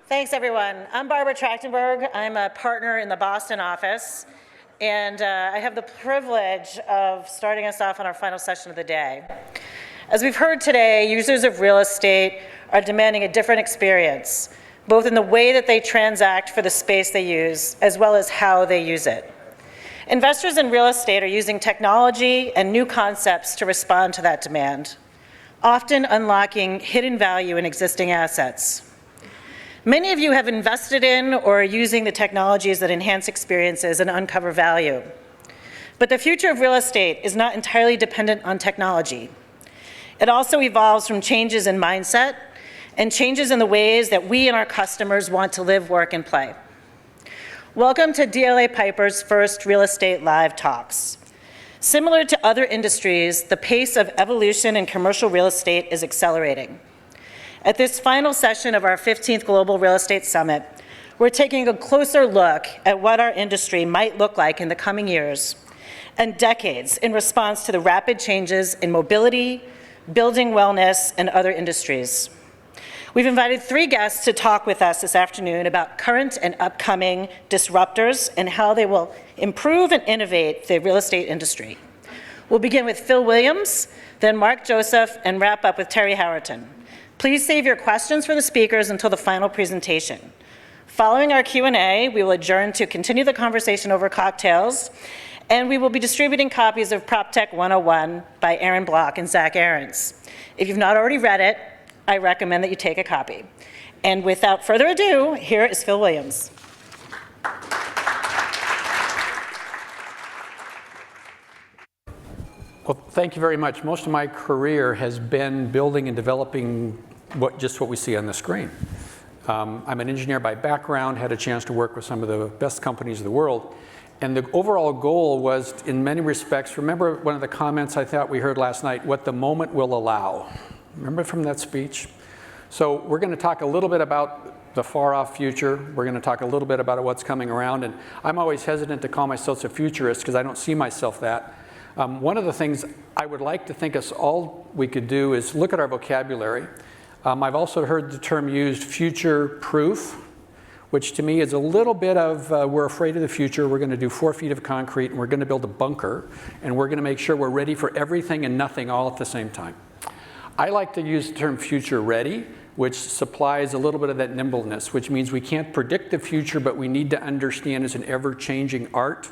Thanks, everyone. I'm Barbara Trachtenberg. I'm a partner in the Boston office, and I have the privilege of starting us off on our final session of the day. As we've heard today, users of real estate are demanding a different experience, both in the way that they transact for the space they use, as well as how they use it. Investors in real estate are using technology and new concepts to respond to that demand, often unlocking hidden value in existing assets. Many of you have invested in or are using the technologies that enhance experiences and uncover value. But the future of real estate is not entirely dependent on technology. It also evolves from changes in mindset and changes in the ways that we and our customers want to live, work, and play. Welcome to DLA Piper's first Real Estate Live Talks. Similar to other industries, the pace of evolution in commercial real estate is accelerating. At this final session of our 15th Global Real Estate Summit, we're taking a closer look at what our industry might look like in the coming years and decades in response to the rapid changes in mobility, building wellness, and other industries. We've invited 3 guests to talk with us this afternoon about current and upcoming disruptors and how they will improve and innovate the real estate industry. We'll begin with Phil Williams, then Mark Joseph, and wrap up with Terry Howerton. Please save your questions for the speakers until the final presentation. Following our Q&A, we will adjourn to continue the conversation over cocktails, and we will be distributing copies of PropTech 101 by Aaron Block and Zach Aarons. If you've not already read it, I recommend that you take a copy. And without further ado, here is Phil Williams. Well, thank you very much. Most of my career has been building and developing just what we see on the screen. I'm an engineer by background, had a chance to work with some of the best companies in the world. And the overall goal was, in many respects, remember one of the comments I thought we heard last night, what the moment will allow. Remember from that speech? So we're going to talk a little bit about the far-off future. We're going to talk a little bit about what's coming around. And I'm always hesitant to call myself a futurist because I don't see myself that. One of the things I would like to think us all we could do is look at our vocabulary. I've also heard the term used, future-proof, which to me is a little bit of we're afraid of the future. We're going to do 4 feet of concrete, and we're going to build a bunker, and we're going to make sure we're ready for everything and nothing all at the same time. I like to use the term future-ready, which supplies a little bit of that nimbleness, which means we can't predict the future, but we need to understand it's an ever-changing art,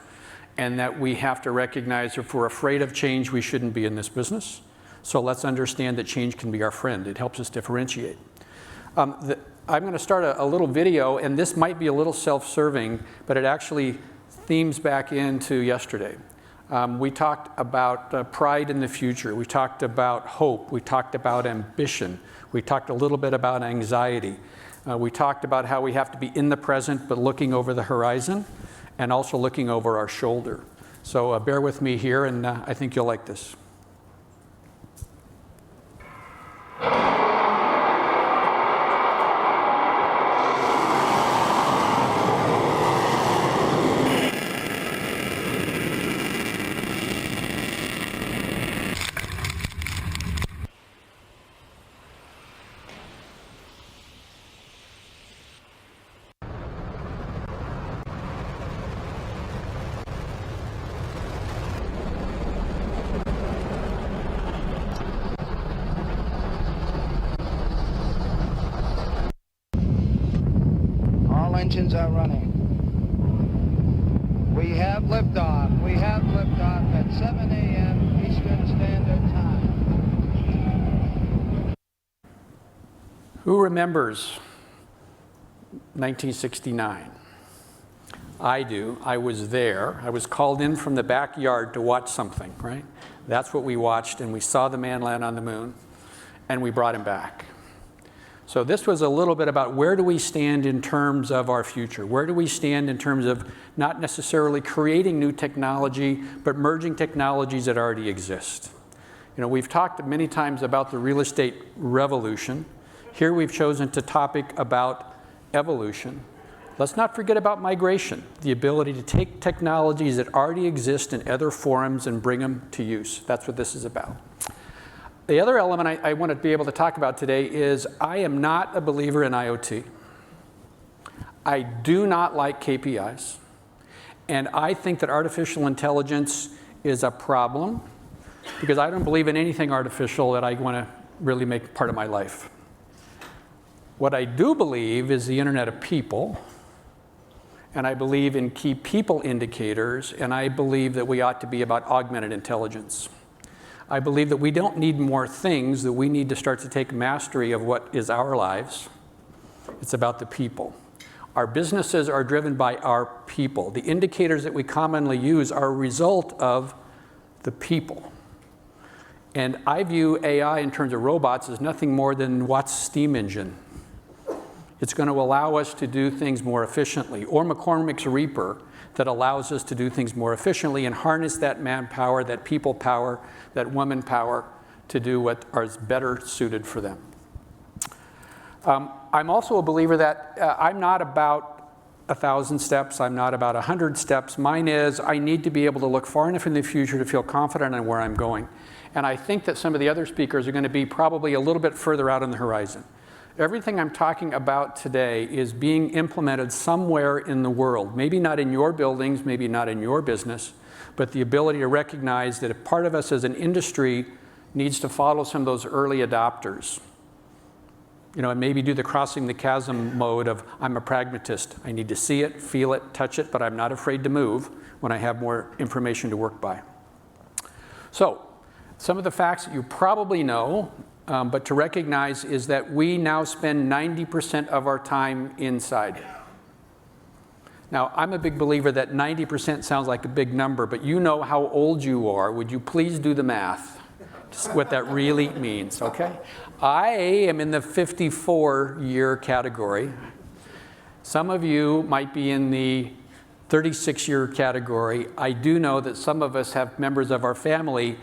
and that we have to recognize if we're afraid of change, we shouldn't be in this business. So let's understand that change can be our friend. It helps us differentiate. I'm going to start a little video, and this might be a little self-serving, but it actually themes back into yesterday. We talked about pride in the future. We talked about hope. We talked about ambition. We talked a little bit about anxiety. We talked about how we have to be in the present, but looking over the horizon, and also looking over our shoulder. So bear with me here, and I think you'll like this. Engines are running. We have liftoff. We have liftoff at 7 a.m. Eastern Standard Time. Who remembers 1969? I do. I was there. I was called in from the backyard to watch something, right? That's what we watched, and we saw the man land on the moon, and we brought him back. So this was a little bit about where do we stand in terms of our future? Where do we stand in terms of not necessarily creating new technology, but merging technologies that already exist? You know, we've talked many times about the real estate revolution. Here we've chosen to topic about evolution. Let's not forget about migration, the ability to take technologies that already exist in other forums and bring them to use. That's what this is about. The other element I want to be able to talk about today is I am not a believer in IoT. I do not like KPIs. And I think that artificial intelligence is a problem because I don't believe in anything artificial that I want to really make part of my life. What I do believe is the Internet of People, and I believe in key people indicators, and I believe that we ought to be about augmented intelligence. I believe that we don't need more things, that we need to start to take mastery of what is our lives. It's about the people. Our businesses are driven by our people. The indicators that we commonly use are a result of the people. And I view AI in terms of robots as nothing more than Watt's steam engine. It's going to allow us to do things more efficiently, or McCormick's Reaper that allows us to do things more efficiently and harness that manpower, that people power, that woman power to do what is better suited for them. I'm also a believer that I'm not about 1,000 steps, I'm not about 100 steps. Mine is I need to be able to look far enough in the future to feel confident in where I'm going. And I think that some of the other speakers are going to be probably a little bit further out on the horizon. Everything I'm talking about today is being implemented somewhere in the world. Maybe not in your buildings, maybe not in your business, but the ability to recognize that a part of us as an industry needs to follow some of those early adopters. You know, and maybe do the crossing the chasm mode of I'm a pragmatist. I need to see it, feel it, touch it, but I'm not afraid to move when I have more information to work by. So, some of the facts that you probably know, but to recognize is that we now spend 90% of our time inside. Now, I'm a big believer that 90% sounds like a big number, but you know how old you are. Would you please do the math? Just what that really means, okay? I am in the 54-year category. Some of you might be in the 36-year category. I do know that some of us have members of our family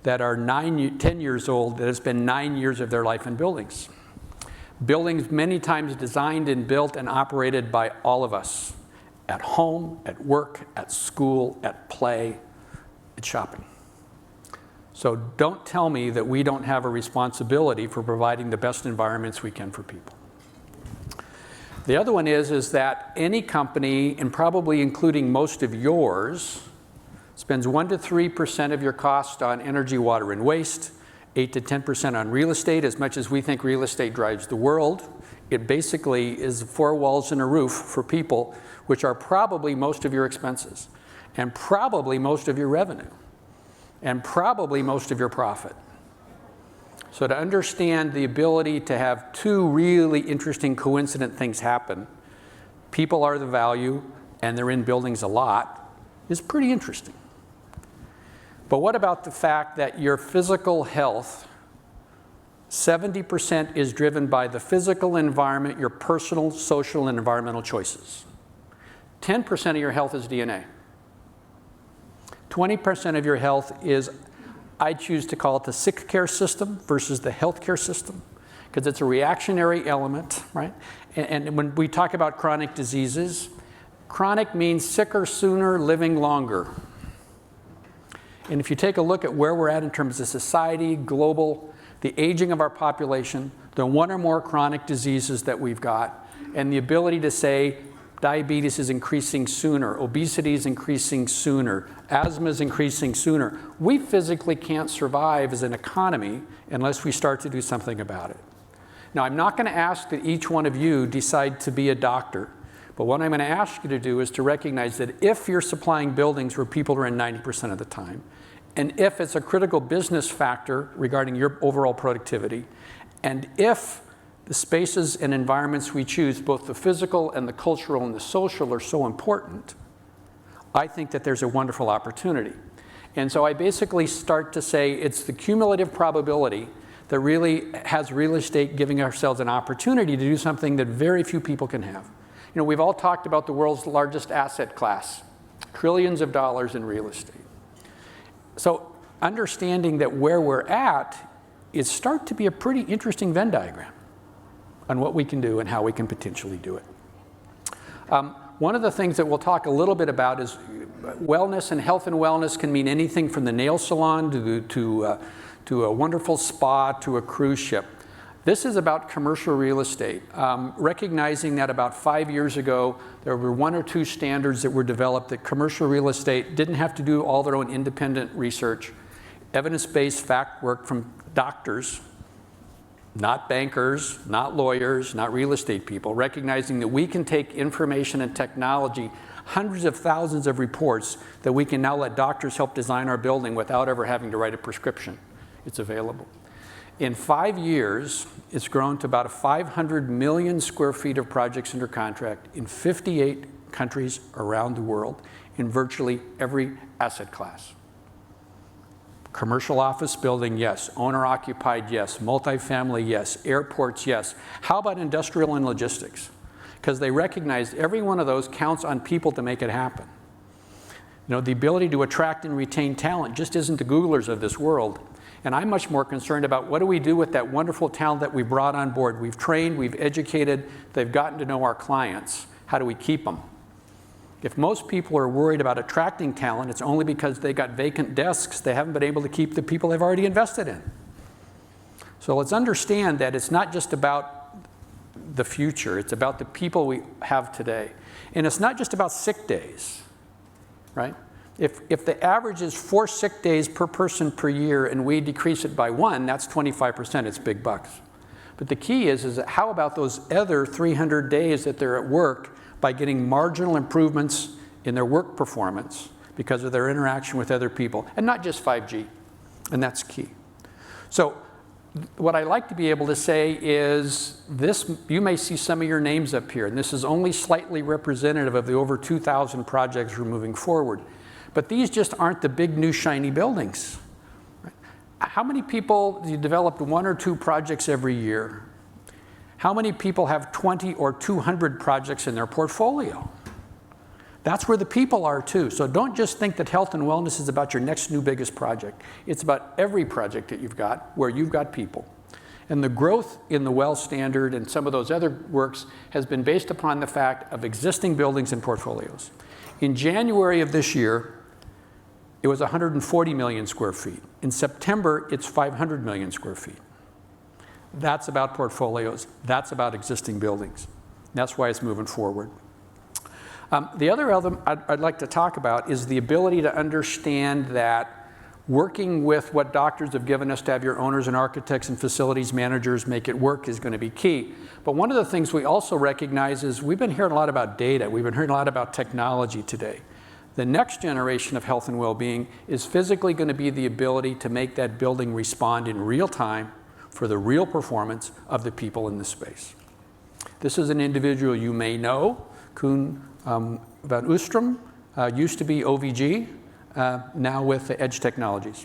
that are 10 years old that have spent 9 years of their life in buildings. Buildings many times designed and built and operated by all of us. At home, at work, at school, at play, at shopping. So don't tell me that we don't have a responsibility for providing the best environments we can for people. The other one is that any company, and probably including most of yours, spends 1 to 3% of your cost on energy, water, and waste, 8 to 10% on real estate. As much as we think real estate drives the world, it basically is 4 walls and a roof for people, which are probably most of your expenses, and probably most of your revenue, and probably most of your profit. So to understand the ability to have 2 really interesting coincident things happen, people are the value, and they're in buildings a lot, is pretty interesting. But what about the fact that your physical health, 70% is driven by the physical environment, your personal, social, and environmental choices. 10% of your health is DNA. 20% of your health is, I choose to call it the sick care system versus the healthcare system, because it's a reactionary element, right? And when we talk about chronic diseases, chronic means sicker sooner, living longer. And if you take a look at where we're at in terms of society, global, the aging of our population, the 1 or more chronic diseases that we've got, and the ability to say diabetes is increasing sooner, obesity is increasing sooner, asthma is increasing sooner, we physically can't survive as an economy unless we start to do something about it. Now, I'm not going to ask that each one of you decide to be a doctor, but what I'm going to ask you to do is to recognize that if you're supplying buildings where people are in 90% of the time, and if it's a critical business factor regarding your overall productivity, and if the spaces and environments we choose, both the physical and the cultural and the social, are so important, I think that there's a wonderful opportunity. And so I basically start to say it's the cumulative probability that really has real estate giving ourselves an opportunity to do something that very few people can have. You know, we've all talked about the world's largest asset class, trillions of dollars in real estate. So understanding that where we're at is start to be a pretty interesting Venn diagram on what we can do and how we can potentially do it. One of the things that we'll talk a little bit about is wellness, and health and wellness can mean anything from the nail salon to a wonderful spa to a cruise ship. This is about commercial real estate, recognizing that about 5 years ago, there were 1 or 2 standards that were developed that commercial real estate didn't have to do all their own independent research, evidence-based fact work from doctors, not bankers, not lawyers, not real estate people, recognizing that we can take information and technology, hundreds of thousands of reports that we can now let doctors help design our building without ever having to write a prescription. It's available. In 5 years, it's grown to about 500 million square feet of projects under contract in 58 countries around the world in virtually every asset class. Commercial office building, yes. Owner-occupied, yes. Multifamily, yes. Airports, yes. How about industrial and logistics? Because they recognize every one of those counts on people to make it happen. You know, the ability to attract and retain talent just isn't the Googlers of this world. And I'm much more concerned about what do we do with that wonderful talent that we brought on board. We've trained, we've educated, they've gotten to know our clients. How do we keep them? If most people are worried about attracting talent, it's only because they got vacant desks. They haven't been able to keep the people they've already invested in. So let's understand that it's not just about the future. It's about the people we have today. And it's not just about sick days, right? If the average is 4 sick days per person per year and we decrease it by 1, that's 25%, it's big bucks. But the key is that how about those other 300 days that they're at work by getting marginal improvements in their work performance because of their interaction with other people, and not just 5G, and that's key. So what I like to be able to say is this, you may see some of your names up here, and this is only slightly representative of the over 2,000 projects we're moving forward. But these just aren't the big new shiny buildings. Right? How many people do you develop 1 or 2 projects every year? How many people have 20 or 200 projects in their portfolio? That's where the people are too. So don't just think that health and wellness is about your next new biggest project. It's about every project that you've got where you've got people. And the growth in the WELL standard and some of those other works has been based upon the fact of existing buildings and portfolios. In January of this year, it was 140 million square feet. In September, it's 500 million square feet. That's about portfolios. That's about existing buildings. That's why it's moving forward. The other element I'd like to talk about is the ability to understand that working with what doctors have given us to have your owners and architects and facilities managers make it work is going to be key. But one of the things we also recognize is we've been hearing a lot about data. We've been hearing a lot about technology today. The next generation of health and well-being is physically going to be the ability to make that building respond in real time for the real performance of the people in the space. This is an individual you may know, Koen van Oostrum, used to be OVG, now with Edge Technologies.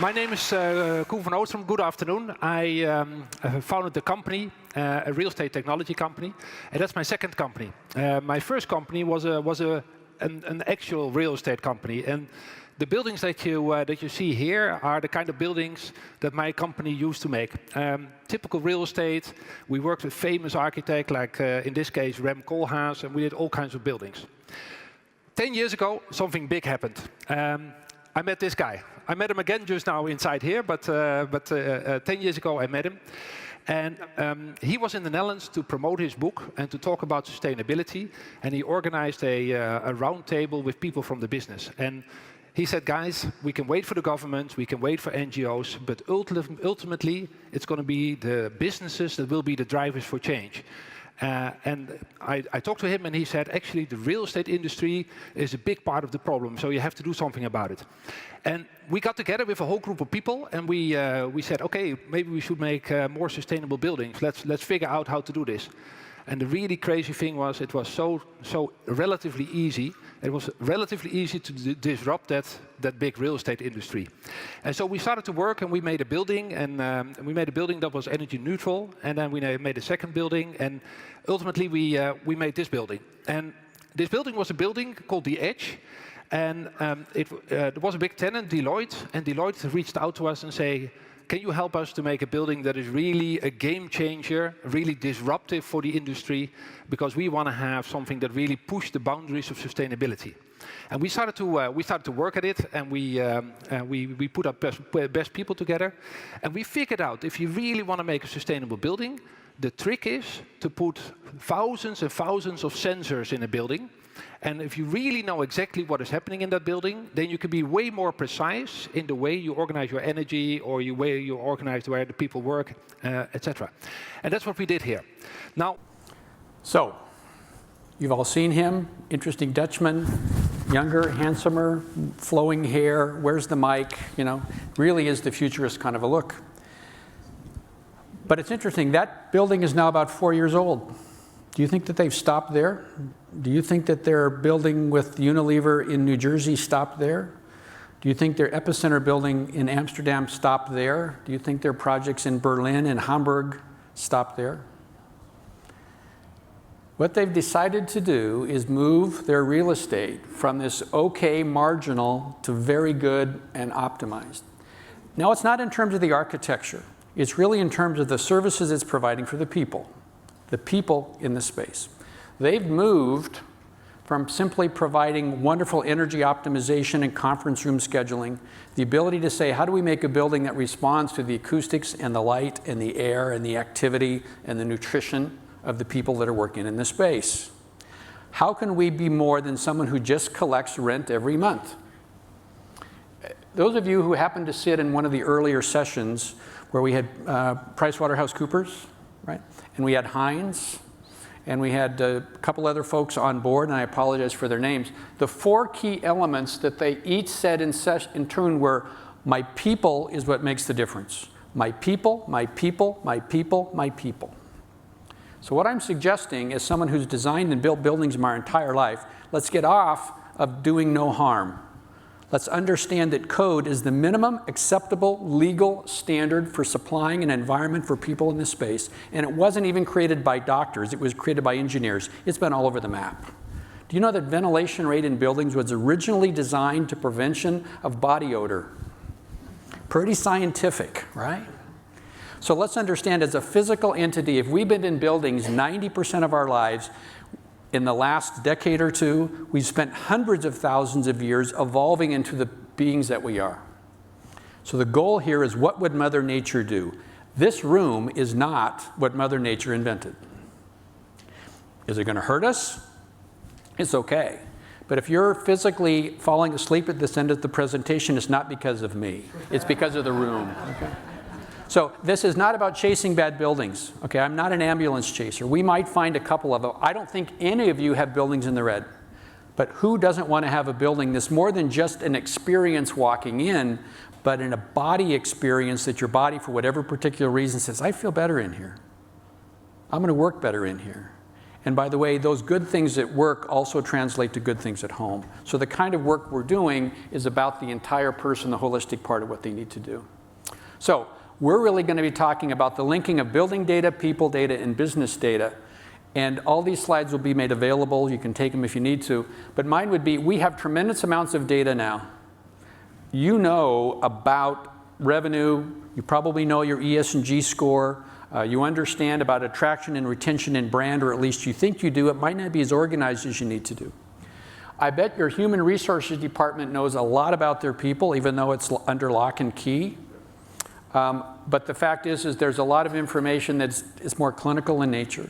My name is Koen van Oostrum. Good afternoon. I founded the company, a real estate technology company, and that's my second company. My first company was an actual real estate company, and the buildings that you see here are the kind of buildings that my company used to make. Typical real estate. We worked with famous architects like, in this case, Rem Koolhaas, and we did all kinds of buildings. 10 years ago, something big happened. I met this guy. I met him again just now inside here, but 10 years ago I met him. And he was in the Netherlands to promote his book and to talk about sustainability. And he organized a round table with people from the business. And he said, guys, we can wait for the government, we can wait for NGOs, but ultimately it's going to be the businesses that will be the drivers for change. And I talked to him and he said, actually, the real estate industry is a big part of the problem, so you have to do something about it. And we got together with a whole group of people and we said, okay, maybe we should make more sustainable buildings. Let's figure out how to do this. And the really crazy thing was, it was so relatively easy. It was relatively easy to disrupt that big real estate industry. And so we started to work, and we made a building, and we made a building that was energy neutral. And then we made a second building, and ultimately we made this building. And this building was a building called The Edge. And there was a big tenant, Deloitte, and Deloitte reached out to us and can you help us to make a building that is really a game changer, really disruptive for the industry, because we want to have something that really pushes the boundaries of sustainability. And we started to work at it, and we put our best people together, and we figured out if you really want to make a sustainable building, the trick is to put thousands and thousands of sensors in a building. And if you really know exactly what is happening in that building, then you can be way more precise in the way you organize your energy, or the way you organize where the people work, etc. And that's what we did here. Now, So, you've all seen him, interesting Dutchman, younger, handsomer, flowing hair, where's the mic, you know, really is the futurist kind of a look. But it's interesting, that building is now about 4 years old. Do you think that they've stopped there? Do you think that their building with Unilever in New Jersey stopped there? Do you think their epicenter building in Amsterdam stopped there? Do you think their projects in Berlin and Hamburg stopped there? What they've decided to do is move their real estate from this okay marginal to very good and optimized. Now, it's not in terms of the architecture. It's really in terms of the services it's providing for the people in the space. They've moved from simply providing wonderful energy optimization and conference room scheduling, the ability to say, how do we make a building that responds to the acoustics and the light and the air and the activity and the nutrition of the people that are working in the space? How can we be more than someone who just collects rent every month? Those of you who happened to sit in one of the earlier sessions where we had PricewaterhouseCoopers, right? And we had Heinz, and we had a couple other folks on board, and I apologize for their names. The 4 key elements that they each said in turn were, my people is what makes the difference. My people, my people, my people, my people. So what I'm suggesting as someone who's designed and built buildings my entire life, let's get off of doing no harm. Let's understand that code is the minimum acceptable legal standard for supplying an environment for people in this space. And it wasn't even created by doctors, it was created by engineers. It's been all over the map. Do you know that ventilation rate in buildings was originally designed to prevention of body odor? Pretty scientific, right? So let's understand, as a physical entity, if we've been in buildings 90% of our lives, in the last decade or two, we've spent hundreds of thousands of years evolving into the beings that we are. So the goal here is, what would Mother Nature do? This room is not what Mother Nature invented. Is it going to hurt us? It's okay. But if you're physically falling asleep at this end of the presentation, it's not because of me. It's because of the room. Okay? So this is not about chasing bad buildings. Okay, I'm not an ambulance chaser. We might find a couple of them. I don't think any of you have buildings in the red. But who doesn't want to have a building that's more than just an experience walking in, but in a body experience that your body, for whatever particular reason, says, I feel better in here. I'm going to work better in here. And by the way, those good things at work also translate to good things at home. So the kind of work we're doing is about the entire person, the holistic part of what they need to do. So we're really going to be talking about the linking of building data, people data, and business data. And all these slides will be made available. You can take them if you need to. But mine would be, we have tremendous amounts of data now. You know about revenue. You probably know your ESG score. You understand about attraction and retention and brand, or at least you think you do. It might not be as organized as you need to do. I bet your human resources department knows a lot about their people, even though it's under lock and key. But the fact is there's a lot of information that's more clinical in nature.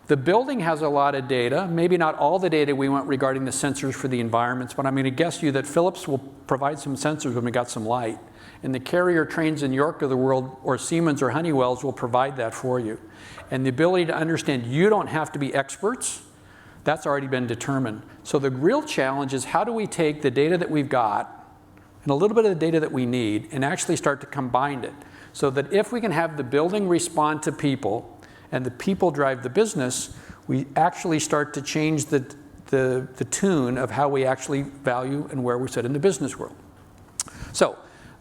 The building has a lot of data, maybe not all the data we want regarding the sensors for the environments, but I'm going to guess you that Philips will provide some sensors when we got some light. And the Carrier trains in York of the world, or Siemens or Honeywell's, will provide that for you. And the ability to understand, you don't have to be experts. That's already been determined. So the real challenge is, how do we take the data that we've got and a little bit of the data that we need and actually start to combine it, so that if we can have the building respond to people and the people drive the business, we actually start to change the tune of how we actually value and where we sit in the business world. So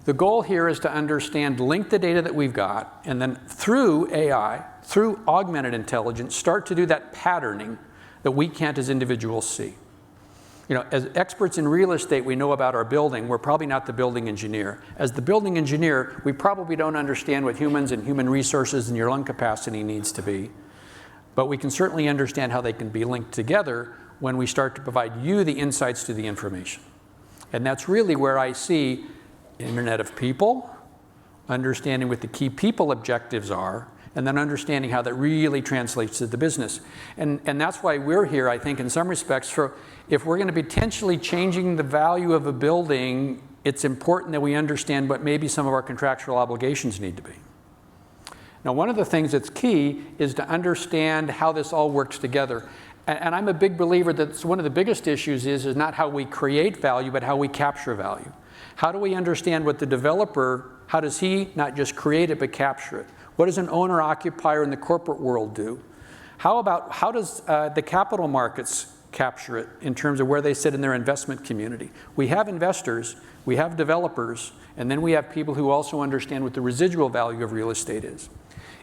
the goal here is to understand, link the data that we've got, and then through AI, through augmented intelligence, start to do that patterning that we can't as individuals see. You know, as experts in real estate, we know about our building. We're probably not the building engineer. As the building engineer, we probably don't understand what humans and human resources and your lung capacity needs to be. But we can certainly understand how they can be linked together when we start to provide you the insights to the information. And that's really where I see Internet of People, understanding what the key people objectives are, and then understanding how that really translates to the business. And that's why we're here, I think, in some respects, for if we're going to be potentially changing the value of a building, it's important that we understand what maybe some of our contractual obligations need to be. Now, one of the things that's key is to understand how this all works together. And I'm a big believer that one of the biggest issues is not how we create value, but how we capture value. How do we understand what the developer, how does he not just create it, but capture it? What does an owner-occupier in the corporate world do? How does the capital markets capture it in terms of where they sit in their investment community? We have investors, we have developers, and then we have people who also understand what the residual value of real estate is.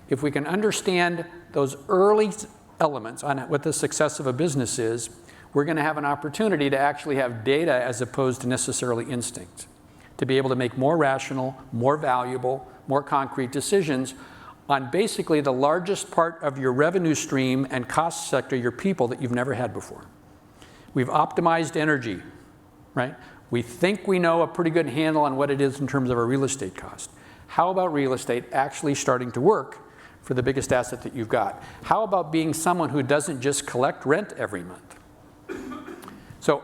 If we can understand those early elements on what the success of a business is, we're going to have an opportunity to actually have data as opposed to necessarily instinct, to be able to make more rational, more valuable, more concrete decisions on basically the largest part of your revenue stream and cost sector, your people, that you've never had before. We've optimized energy, right? We think we know a pretty good handle on what it is in terms of our real estate cost. How about real estate actually starting to work for the biggest asset that you've got? How about being someone who doesn't just collect rent every month? So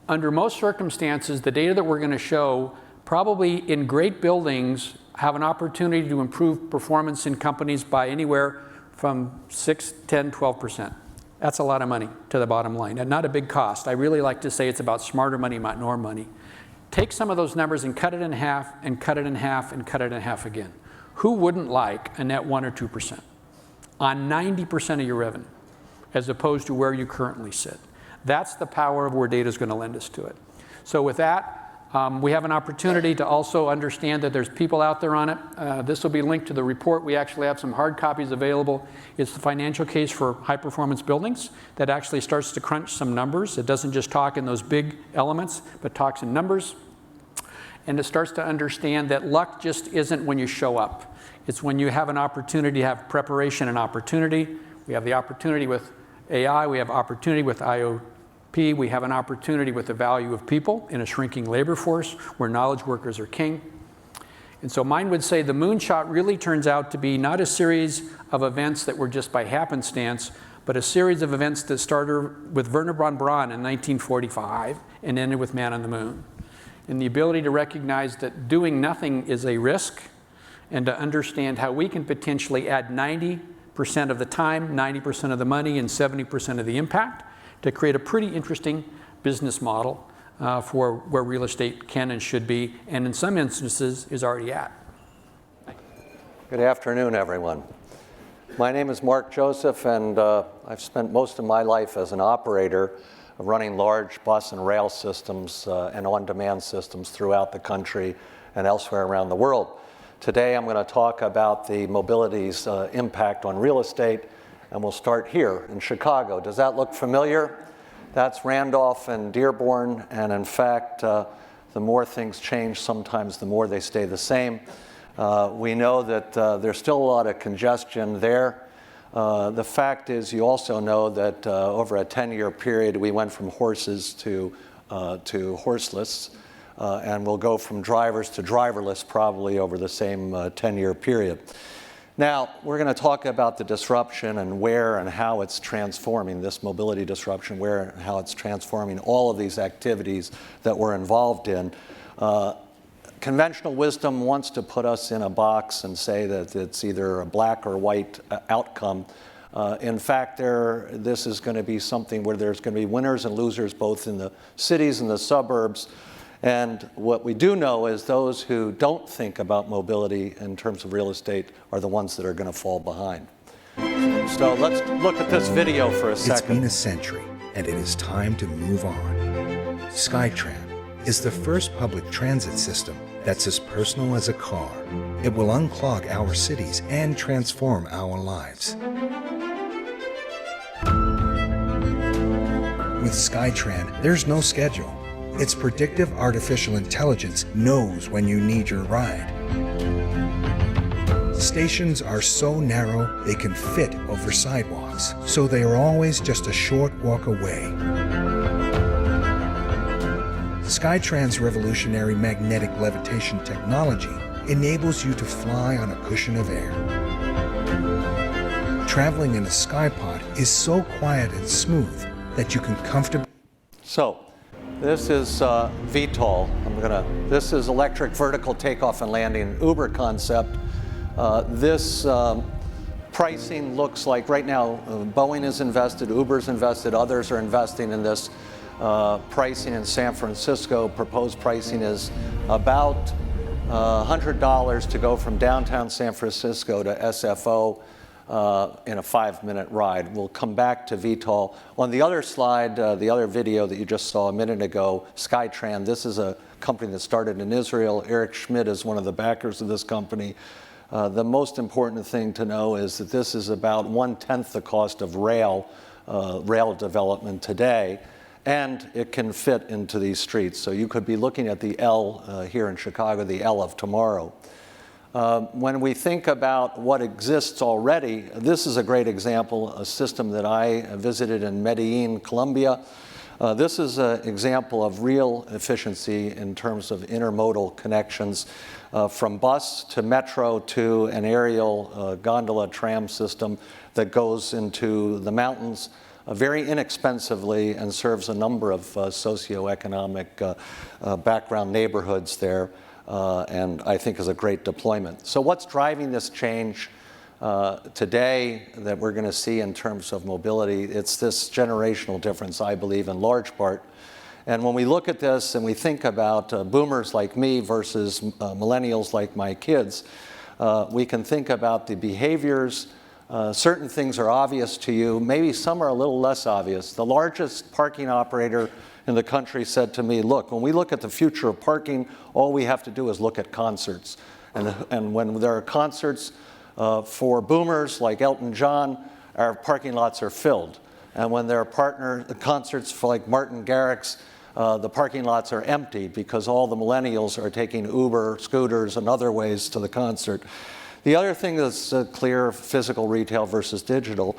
under most circumstances, the data that we're going to show probably in great buildings have an opportunity to improve performance in companies by anywhere from 6, 10, 12%. That's a lot of money to the bottom line, and not a big cost. I really like to say it's about smarter money, not more money. Take some of those numbers and cut it in half, and cut it in half, and cut it in half again. Who wouldn't like a net 1 or 2% on 90% of your revenue, as opposed to where you currently sit? That's the power of where data is going to lend us to it. So with that, we have an opportunity to also understand that there's people out there on it. This will be linked to the report. We actually have some hard copies available. It's the financial case for high-performance buildings that actually starts to crunch some numbers. It doesn't just talk in those big elements, but talks in numbers. And it starts to understand that luck just isn't when you show up. It's when you have an opportunity to have preparation and opportunity. We have the opportunity with AI. We have opportunity with IoT. We have an opportunity with the value of people in a shrinking labor force where knowledge workers are king. And so mine would say the moonshot really turns out to be not a series of events that were just by happenstance, but a series of events that started with Wernher von Braun in 1945 and ended with Man on the Moon. And the ability to recognize that doing nothing is a risk, and to understand how we can potentially add 90% of the time, 90% of the money, and 70% of the impact to create a pretty interesting business model for where real estate can and should be, and in some instances is already at. Good afternoon, everyone. My name is Mark Joseph, and I've spent most of my life as an operator of running large bus and rail systems and on-demand systems throughout the country and elsewhere around the world. Today I'm going to talk about the mobility's impact on real estate, and we'll start here in Chicago. Does that look familiar? That's Randolph and Dearborn, and in fact, the more things change, sometimes the more they stay the same. We know that there's still a lot of congestion there. The fact is, you also know that over a 10-year period, we went from horses to horseless, and we'll go from drivers to driverless probably over the same 10-year period. Now, we're going to talk about the disruption and where and how it's transforming, this mobility disruption, where and how it's transforming all of these activities that we're involved in. Conventional wisdom wants to put us in a box and say that it's either a black or white outcome. In fact, this is going to be something where there's going to be winners and losers both in the cities and the suburbs. And what we do know is those who don't think about mobility in terms of real estate are the ones that are going to fall behind. So let's look at this video for a second. It's been a century, and it is time to move on. SkyTram is the first public transit system that's as personal as a car. It will unclog our cities and transform our lives. With SkyTran, there's no schedule. Its predictive artificial intelligence knows when you need your ride. Stations are so narrow they can fit over sidewalks, so they are always just a short walk away. SkyTran's revolutionary magnetic levitation technology enables you to fly on a cushion of air. Traveling in a skypod is so quiet and smooth that you can comfortably... So, this is VTOL. This is electric vertical takeoff and landing, Uber concept. This pricing looks like right now Boeing is invested, Uber's invested, others are investing in this. Pricing in San Francisco, proposed pricing is about $100 to go from downtown San Francisco to SFO in a 5-minute ride. We'll come back to VTOL. On the other slide, the other video that you just saw a minute ago, SkyTran, this is a company that started in Israel. Eric Schmidt is one of the backers of this company. The most important thing to know is that this is about 1/10 the cost of rail development today, and it can fit into these streets. So you could be looking at the L here in Chicago, the L of tomorrow. When we think about what exists already, this is a great example, a system that I visited in Medellin, Colombia. This is an example of real efficiency in terms of intermodal connections from bus to metro to an aerial gondola tram system that goes into the mountains very inexpensively and serves a number of socioeconomic background neighborhoods there, and I think is a great deployment. So what's driving this change today that we're going to see in terms of mobility? It's this generational difference, I believe, in large part. And when we look at this and we think about boomers like me versus millennials like my kids, we can think about the behaviors. Certain things are obvious to you. Maybe some are a little less obvious. The largest parking operator in the country said to me, look, when we look at the future of parking, all we have to do is look at concerts. And when there are concerts for boomers like Elton John, our parking lots are filled. And when there are concerts for like Martin Garrix, the parking lots are empty because all the millennials are taking Uber, scooters, and other ways to the concert. The other thing that's clear, physical retail versus digital,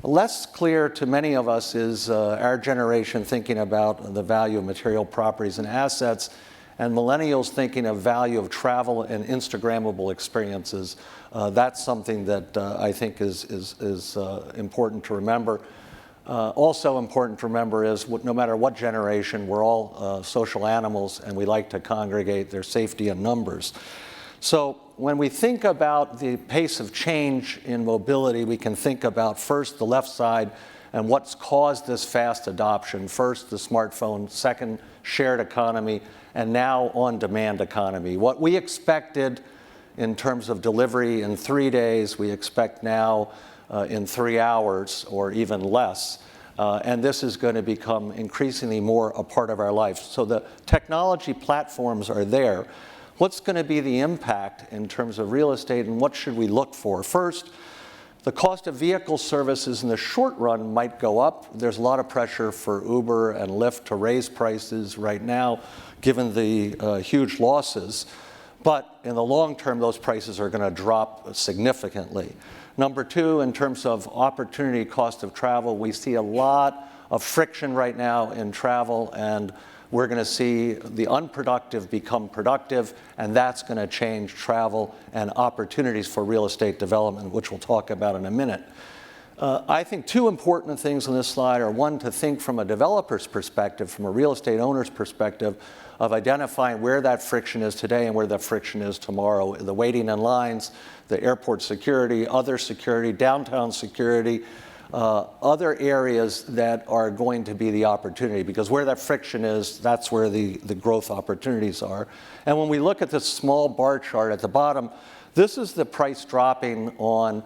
less clear to many of us is our generation thinking about the value of material properties and assets, and millennials thinking of value of travel and Instagrammable experiences. That's something that I think is important to remember. Also important to remember is no matter what generation, we're all social animals and we like to congregate. There's safety in numbers. So when we think about the pace of change in mobility, we can think about first the left side and what's caused this fast adoption. First, the smartphone, second, shared economy, and now on-demand economy. What we expected in terms of delivery in 3 days, we expect now in 3 hours or even less. And this is going to become increasingly more a part of our life. So the technology platforms are there. What's going to be the impact in terms of real estate, and what should we look for? First, the cost of vehicle services in the short run might go up. There's a lot of pressure for Uber and Lyft to raise prices right now, given the huge losses. But in the long term, those prices are going to drop significantly. Number two, in terms of opportunity cost of travel, we see a lot of friction right now in travel, and we're going to see the unproductive become productive, and that's going to change travel and opportunities for real estate development, which we'll talk about in a minute. I think two important things on this slide are, one, to think from a developer's perspective, from a real estate owner's perspective, of identifying where that friction is today and where that friction is tomorrow. The waiting in lines, the airport security, other security, downtown security, other areas that are going to be the opportunity, because where that friction is, that's where the growth opportunities are. And when we look at this small bar chart at the bottom, this is the price dropping on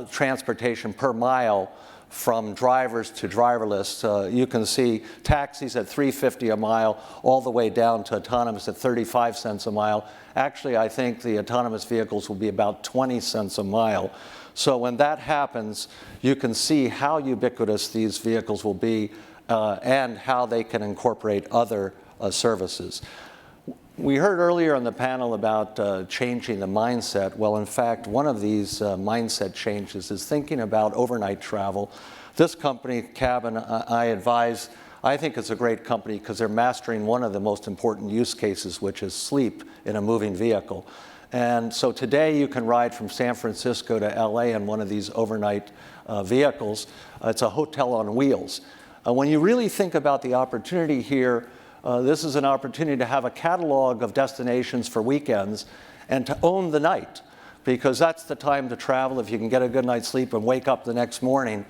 transportation per mile from drivers to driverless. You can see taxis at $3.50 a mile, all the way down to autonomous at 35 cents a mile. Actually, I think the autonomous vehicles will be about 20 cents a mile. So when that happens, you can see how ubiquitous these vehicles will be and how they can incorporate other services. We heard earlier on the panel about changing the mindset. Well, in fact, one of these mindset changes is thinking about overnight travel. This company, Cabin, I advise, I think it's a great company because they're mastering one of the most important use cases, which is sleep in a moving vehicle. And so today you can ride from San Francisco to LA in one of these overnight vehicles. It's a hotel on wheels. When you really think about the opportunity here, this is an opportunity to have a catalog of destinations for weekends and to own the night, because that's the time to travel. If you can get a good night's sleep and wake up the next morning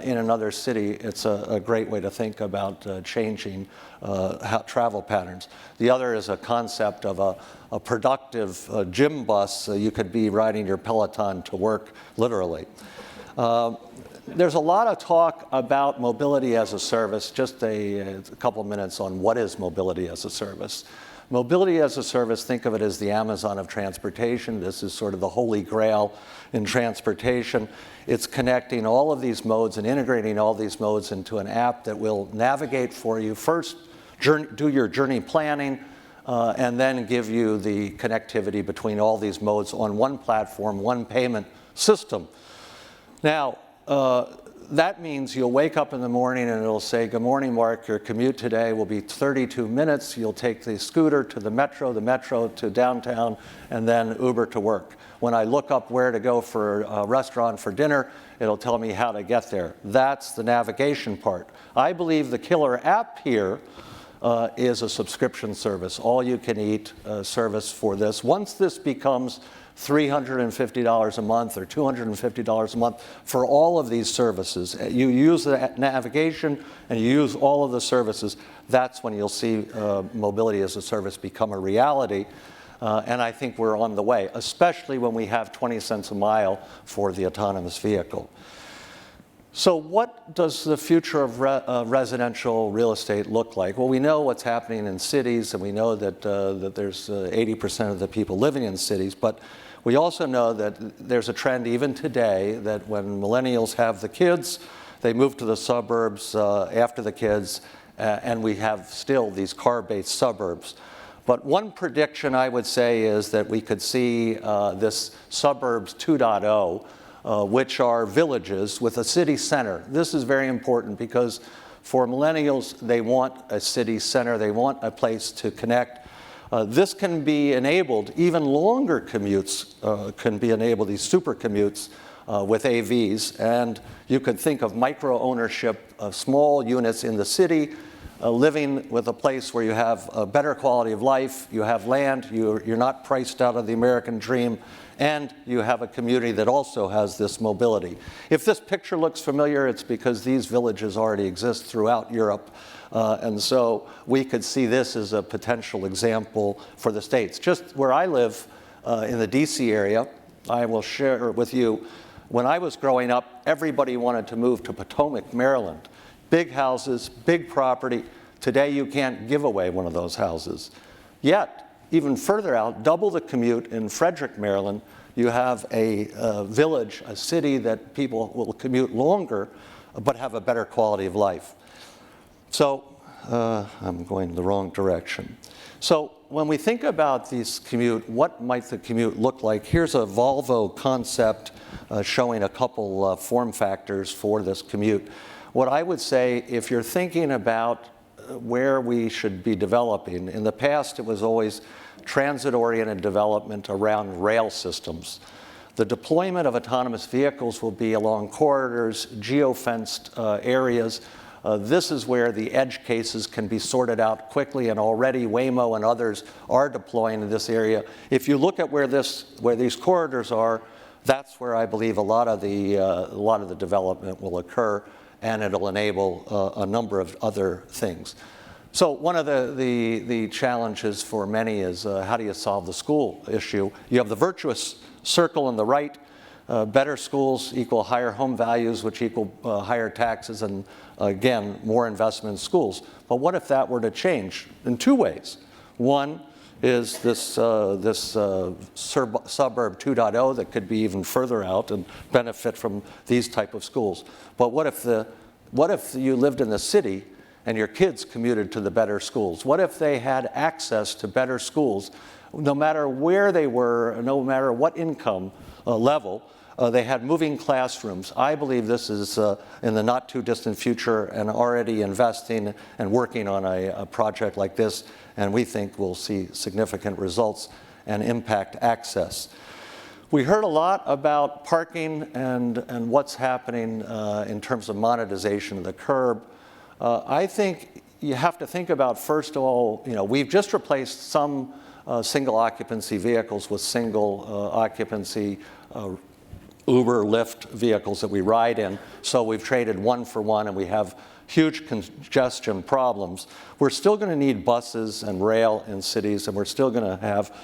in another city, it's a great way to think about changing travel patterns. The other is a concept of a productive gym bus. You could be riding your Peloton to work, literally. There's a lot of talk about mobility as a service. Just a couple minutes on what is mobility as a service. Mobility as a service, think of it as the Amazon of transportation. This is sort of the holy grail in transportation. It's connecting all of these modes and integrating all these modes into an app that will navigate for you. First, do your journey planning, and then give you the connectivity between all these modes on one platform, one payment system. Now, that means you'll wake up in the morning and it'll say, "Good morning, Mark. Your commute today will be 32 minutes. You'll take the scooter to the metro to downtown, and then Uber to work. When I look up where to go for a restaurant for dinner, it'll tell me how to get there." That's the navigation part. I believe the killer app here is a subscription service, all-you-can-eat service for this. Once this becomes $350 a month or $250 a month for all of these services, you use the navigation and you use all of the services, that's when you'll see mobility as a service become a reality. And I think we're on the way, especially when we have 20 cents a mile for the autonomous vehicle. So what does the future of residential real estate look like? Well, we know what's happening in cities, and we know that, that there's 80% of the people living in cities, but we also know that there's a trend even today that when millennials have the kids, they move to the suburbs after the kids, and we have still these car-based suburbs. But one prediction I would say is that we could see this suburbs 2.0, which are villages with a city center. This is very important because for millennials, they want a city center. They want a place to connect. This can be enabled, even longer commutes can be enabled, these super commutes with AVs. And you could think of micro-ownership of small units in the city, living with a place where you have a better quality of life, you have land, you're not priced out of the American dream, and you have a community that also has this mobility. If this picture looks familiar, it's because these villages already exist throughout Europe. And so we could see this as a potential example for the States. Just where I live in the DC area, I will share with you, when I was growing up, everybody wanted to move to Potomac, Maryland. Big houses, big property. Today you can't give away one of those houses. Yet, even further out, double the commute in Frederick, Maryland, you have a village, a city that people will commute longer, but have a better quality of life. So, I'm going the wrong direction. So, when we think about this commute, what might the commute look like? Here's a Volvo concept showing a couple form factors for this commute. What I would say, if you're thinking about where we should be developing, in the past it was always transit-oriented development around rail systems. The deployment of autonomous vehicles will be along corridors, geo-fenced areas. This is where the edge cases can be sorted out quickly, and already Waymo and others are deploying in this area. If you look at where these corridors are, that's where I believe a lot of the development will occur, and it'll enable a number of other things. So one of the challenges for many is how do you solve the school issue? You have the virtuous circle on the right. Better schools equal higher home values, which equal higher taxes, and again, more investment in schools. But what if that were to change in two ways? One is this suburb 2.0 that could be even further out and benefit from these type of schools. But what if you lived in the city and your kids commuted to the better schools? What if they had access to better schools, no matter where they were, no matter what income level? They had moving classrooms. I believe this is in the not too distant future, and already investing and working on a project like this, and we think we'll see significant results and impact access. We heard a lot about parking and what's happening in terms of monetization of the curb. I think you have to think about, first of all, we've just replaced some single occupancy vehicles with single occupancy Uber, Lyft vehicles that we ride in. So we've traded one for one, and we have huge congestion problems. We're still going to need buses and rail in cities, and we're still going to have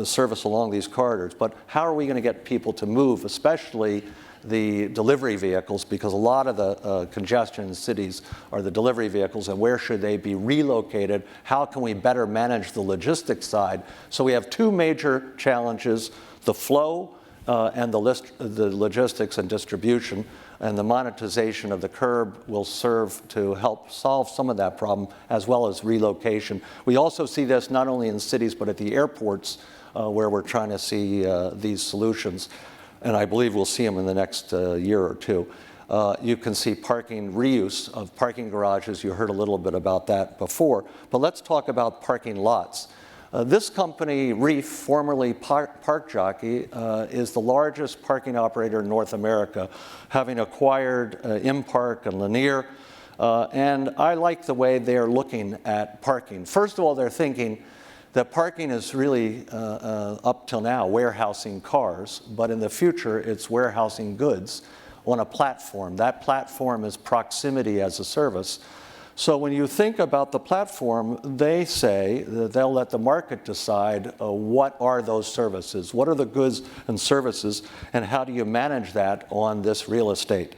service along these corridors. But how are we going to get people to move, especially the delivery vehicles, because a lot of the congestion in cities are the delivery vehicles, and where should they be relocated? How can we better manage the logistics side? So we have two major challenges: the flow and the logistics and distribution, and the monetization of the curb will serve to help solve some of that problem, as well as relocation. We also see this not only in cities, but at the airports, where we're trying to see these solutions, and I believe we'll see them in the next year or two. You can see parking reuse of parking garages. You heard a little bit about that before, but let's talk about parking lots. This company, Reef, formerly Park Jockey, is the largest parking operator in North America, having acquired Impark and Lanier. And I like the way they're looking at parking. First of all, they're thinking that parking is really, up till now, warehousing cars, but in the future, it's warehousing goods on a platform. That platform is proximity as a service. So when you think about the platform, they say that they'll let the market decide what are those services, what are the goods and services, and how do you manage that on this real estate.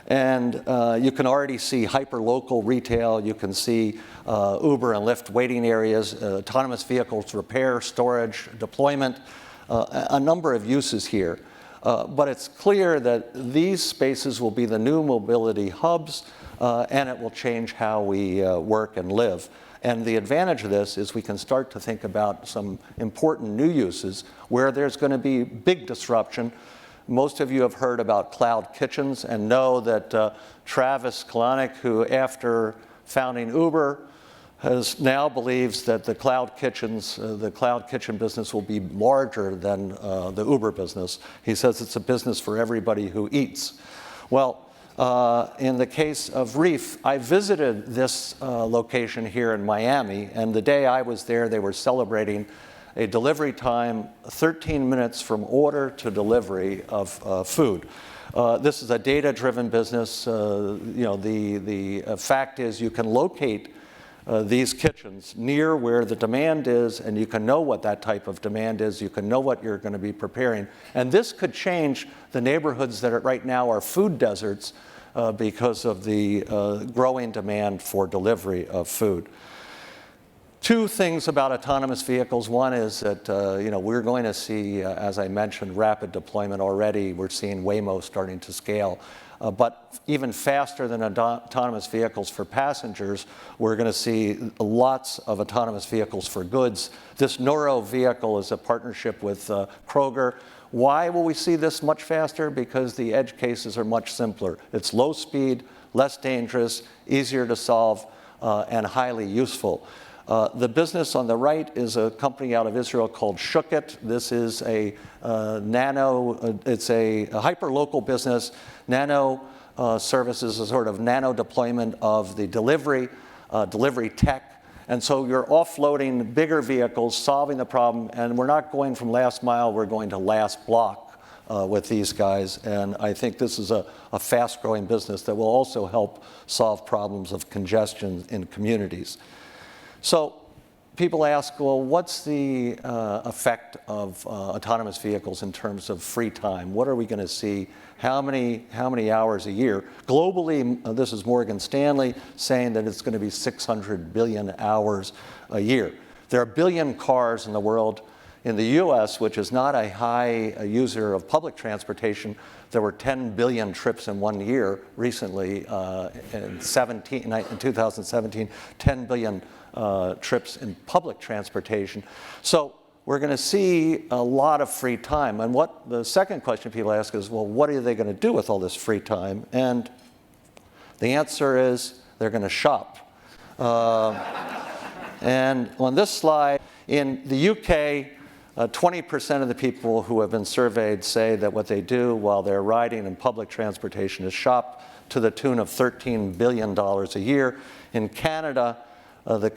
And you can already see hyper-local retail. You can see Uber and Lyft waiting areas, autonomous vehicles, repair, storage, deployment, a number of uses here. But it's clear that these spaces will be the new mobility hubs, and it will change how we work and live. And the advantage of this is we can start to think about some important new uses where there's going to be big disruption. Most of you have heard about cloud kitchens and know that Travis Kalanick, who after founding Uber, now believes that the cloud kitchen business will be larger than the Uber business. He says it's a business for everybody who eats. Well, in the case of Reef, I visited this location here in Miami, and the day I was there, they were celebrating a delivery time 13 minutes from order to delivery of food. This is a data-driven business. The fact is you can locate these kitchens near where the demand is, and you can know what that type of demand is. You can know what you're going to be preparing. And this could change the neighborhoods that right now are food deserts because of the growing demand for delivery of food. Two things about autonomous vehicles. One is that we're going to see, as I mentioned, rapid deployment already. We're seeing Waymo starting to scale. But even faster than autonomous vehicles for passengers, we're going to see lots of autonomous vehicles for goods. This Nuro vehicle is a partnership with Kroger. Why will we see this much faster? Because the edge cases are much simpler. It's low speed, less dangerous, easier to solve, and highly useful. The business on the right is a company out of Israel called Shukit. This is a it's a hyper-local business. Nano services, a sort of nano deployment of the delivery tech. And so you're offloading bigger vehicles, solving the problem, and we're not going from last mile, we're going to last block with these guys. And I think this is a fast-growing business that will also help solve problems of congestion in communities. So people ask, well, what's the effect of autonomous vehicles in terms of free time? What are we going to see? How many hours a year? Globally, this is Morgan Stanley saying that it's going to be 600 billion hours a year. There are a billion cars in the world. In the US, which is not a high user of public transportation, there were 10 billion trips in 1 year recently. In 2017, 10 billion trips in public transportation. So we're going to see a lot of free time. And what the second question people ask is, well, what are they going to do with all this free time? And the answer is they're going to shop. And on this slide, in the UK, 20% of the people who have been surveyed say that what they do while they're riding in public transportation is shop to the tune of $13 billion a year. In Canada, the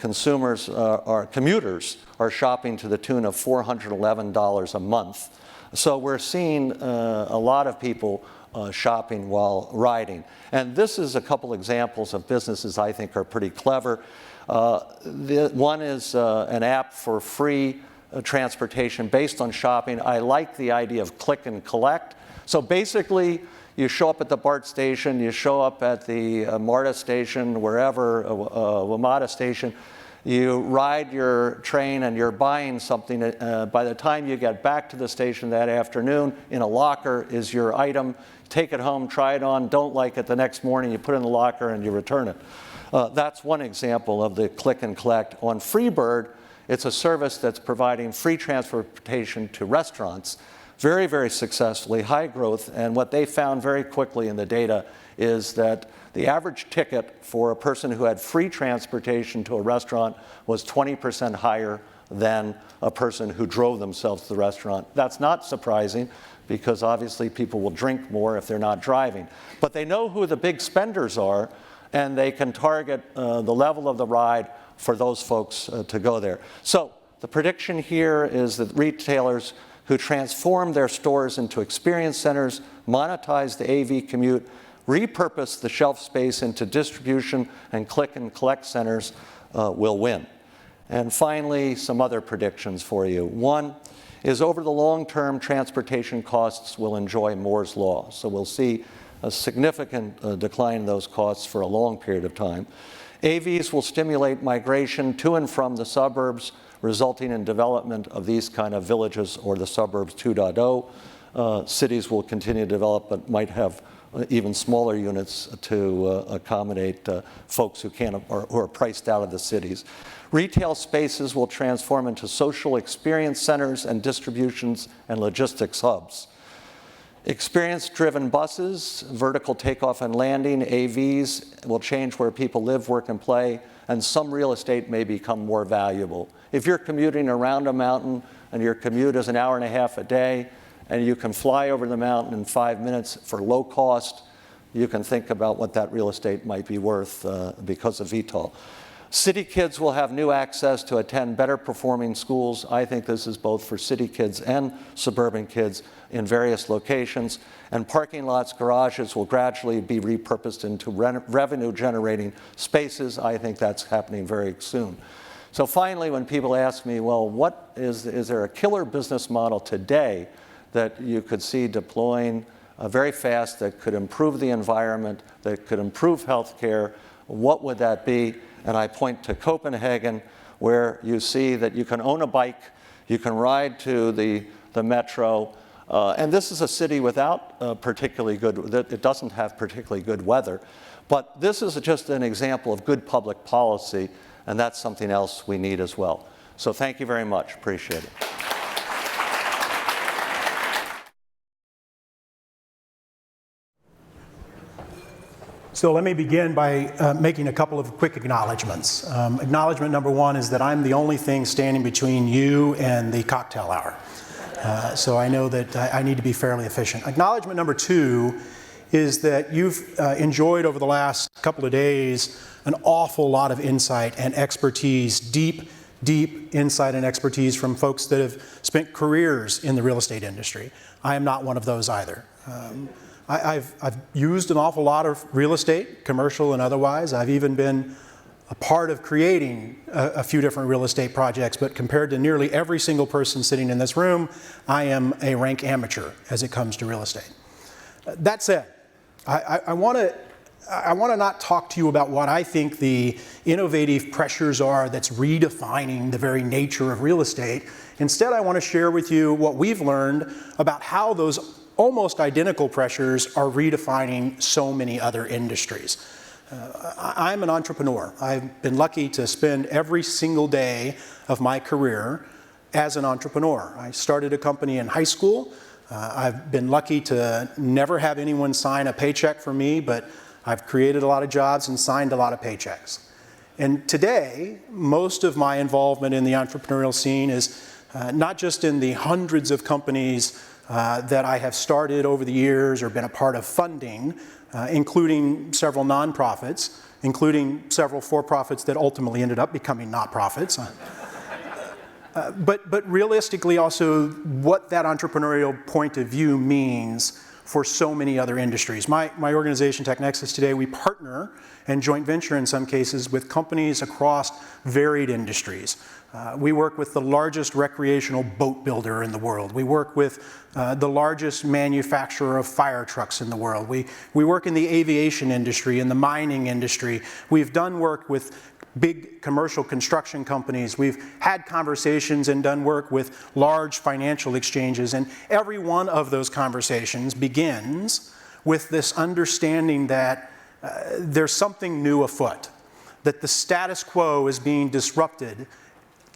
commuters are shopping to the tune of $411 a month. So we're seeing a lot of people shopping while riding. And this is a couple examples of businesses I think are pretty clever. One is an app for free transportation based on shopping. I like the idea of click and collect. So basically, you show up at the BART station, you show up at the MARTA station, wherever, WMATA station, you ride your train and you're buying something. By the time you get back to the station that afternoon, in a locker is your item. Take it home, try it on, don't like it the next morning, you put it in the locker and you return it. That's one example of the click and collect. On Freebird, it's a service that's providing free transportation to restaurants very, very successfully, high growth. And what they found very quickly in the data is that the average ticket for a person who had free transportation to a restaurant was 20% higher than a person who drove themselves to the restaurant. That's not surprising because obviously people will drink more if they're not driving. But they know who the big spenders are, and they can target the level of the ride for those folks to go there. So the prediction here is that retailers who transform their stores into experience centers, monetize the AV commute, repurpose the shelf space into distribution and click and collect centers will win. And finally, some other predictions for you. One is over the long term, transportation costs will enjoy Moore's law. So we'll see a significant decline in those costs for a long period of time. AVs will stimulate migration to and from the suburbs, resulting in development of these kind of villages or the suburbs 2.0. Cities will continue to develop, but might have even smaller units to accommodate folks who can't or who are priced out of the cities. Retail spaces will transform into social experience centers and distributions and logistics hubs. Experience-driven buses, vertical takeoff and landing, AVs will change where people live, work, and play, and some real estate may become more valuable. If you're commuting around a mountain and your commute is an hour and a half a day, and you can fly over the mountain in 5 minutes for low cost, you can think about what that real estate might be worth because of VTOL. City kids will have new access to attend better performing schools. I think this is both for city kids and suburban kids in various locations. And parking lots, garages will gradually be repurposed into revenue generating spaces. I think that's happening very soon. So finally, when people ask me, well, is there a killer business model today that you could see deploying very fast that could improve the environment, that could improve healthcare, what would that be? And I point to Copenhagen, where you see that you can own a bike, you can ride to the metro, and this is a city without particularly good, it doesn't have particularly good weather, but this is just an example of good public policy, and that's something else we need as well. So thank you very much, appreciate it. So let me begin by making a couple of quick acknowledgments. Acknowledgement number one is that I'm the only thing standing between you and the cocktail hour. So I know that I need to be fairly efficient. Acknowledgement number two is that you've enjoyed over the last couple of days an awful lot of insight and expertise, deep insight and expertise from folks that have spent careers in the real estate industry. I am not one of those either. I've used an awful lot of real estate, commercial and otherwise. I've even been a part of creating a few different real estate projects, but compared to nearly every single person sitting in this room, I am a rank amateur as it comes to real estate. That said, I want to I want to not talk to you about what I think the innovative pressures are that's redefining the very nature of real estate. Instead, I want to share with you what we've learned about how those almost identical pressures are redefining so many other industries. I'm an entrepreneur. I've been lucky to spend every single day of my career as an entrepreneur. I started a company in high school. I've been lucky to never have anyone sign a paycheck for me, but I've created a lot of jobs and signed a lot of paychecks. And today, most of my involvement in the entrepreneurial scene is not just in the hundreds of companies that I have started over the years or been a part of funding, including several nonprofits, including several for-profits that ultimately ended up becoming not-profits. But realistically also what that entrepreneurial point of view means for so many other industries. My organization, TechNexus, today, we partner and joint venture in some cases with companies across varied industries. We work with the largest recreational boat builder in the world. We work with the largest manufacturer of fire trucks in the world. We work in the aviation industry, in the mining industry. We've done work with big commercial construction companies. We've had conversations and done work with large financial exchanges, and every one of those conversations begins with this understanding that there's something new afoot, that the status quo is being disrupted